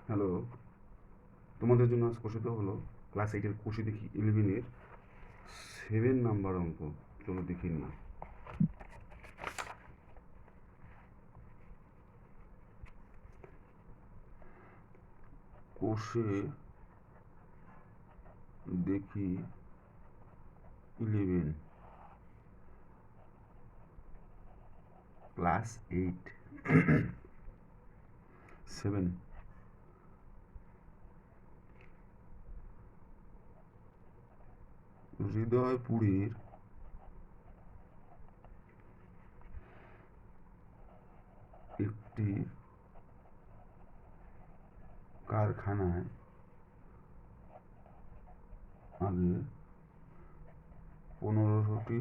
Hello, তোমাদের জন্য আজ কোষিত হলো ক্লাস 8-এর কোষে দেখি 11-এর 7 নাম্বার অঙ্ক। চলো দেখে নিই। কোষে দেখি 11 ক্লাস 8 7 হৃদয়পুরের একটি কারখানায় আগে 1500টি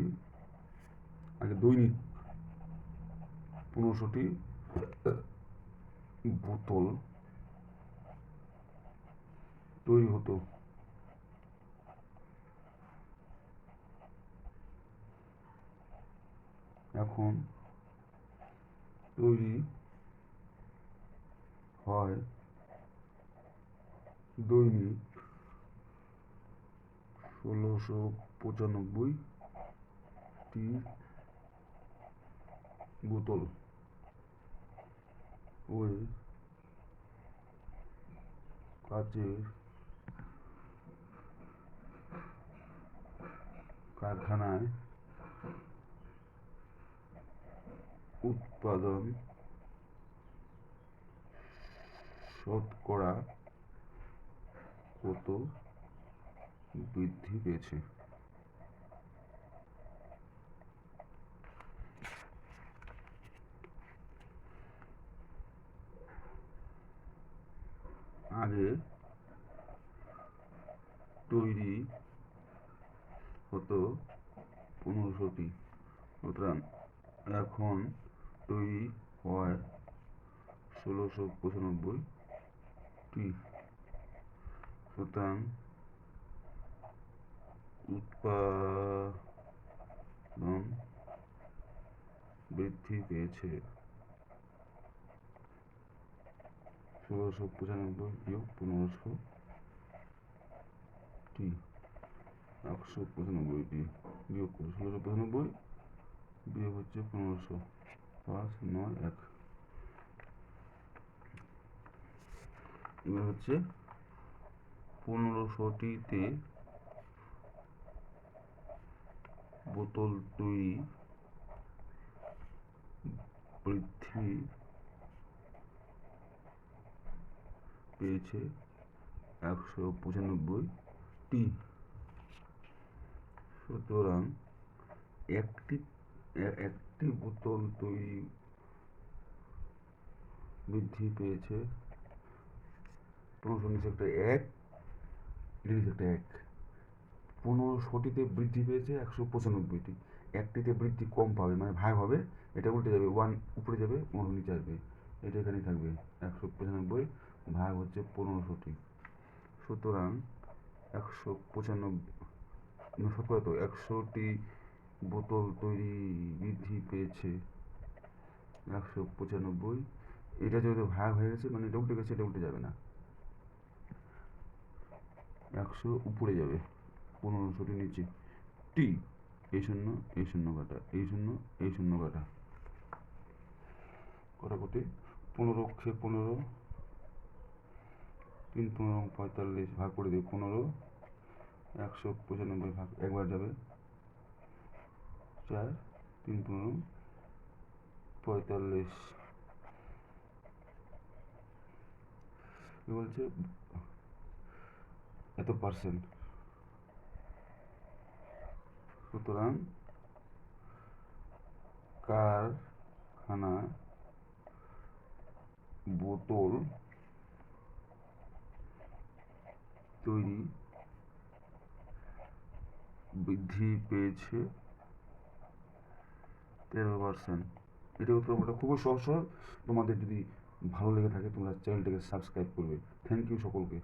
দৈনিক 1500টি বোতল তৈরি হতো। এখন তৈরি হয় দৈনিক 1695টি বোতল। ওই কাচের কারখানায় উৎপাদন শতকরা কত বৃদ্ধি পেয়েছে? আগে তৈরি হতো 1500টি, সুতরাং এখন তৈরি হয় 1695টি। সুতরাং উৎপাদন বৃদ্ধি পেয়েছে 1695 বিয়োগ 1500টি। 195টি বিয়োগ করে 1695 বিয়োগ হচ্ছে 1500, 5, 9, 1। এবার হচ্ছে 1500টিতে বোতল তৈরি বৃদ্ধি পেয়েছে 195টি। সুতরাং একটি বোতল তৈরি বৃদ্ধি পেয়েছে 1500 নিচে একটা 1, নিচে একটা 1, 1500টিতে বৃদ্ধি পেয়েছে 195টি। একটিতে বৃদ্ধি কম পাবে, মানে ভাগ হবে, এটা উল্টে যাবে, 1 উপরে যাবে, 15 নিচে আসবে, এটা এখানে থাকবে। 195 ভাগ হচ্ছে 1500টি। সুতরাং 195 শতকরা তো 100টি বোতল তৈরি বৃদ্ধি পেয়েছে 195। এটা যেহেতু ভাগ হয়ে গেছে, মানে এটা উল্টে গেছে, এটা উল্টে যাবে না, 100 উপরে যাবে, 1500টি নিচে। টি এই শূন্য কাটা, এই শূন্য কাটা, কটাকটি 15 × 15, 3 15 45 ভাগ করে দিই 15, 195 ভাগ একবার যাবে, 4, 3 15 45। কি বলছে? এত পার্সেন্ট। সুতরাং কারখানা বোতল তৈরি বৃদ্ধি পেয়েছে 13%। এটা উত্তর আমরা খুবই সহজ। তোমাদের যদি ভালো লেগে থাকে তোমরা চ্যানেলটাকে সাবস্ক্রাইব করবে। থ্যাংক ইউ সকলকে।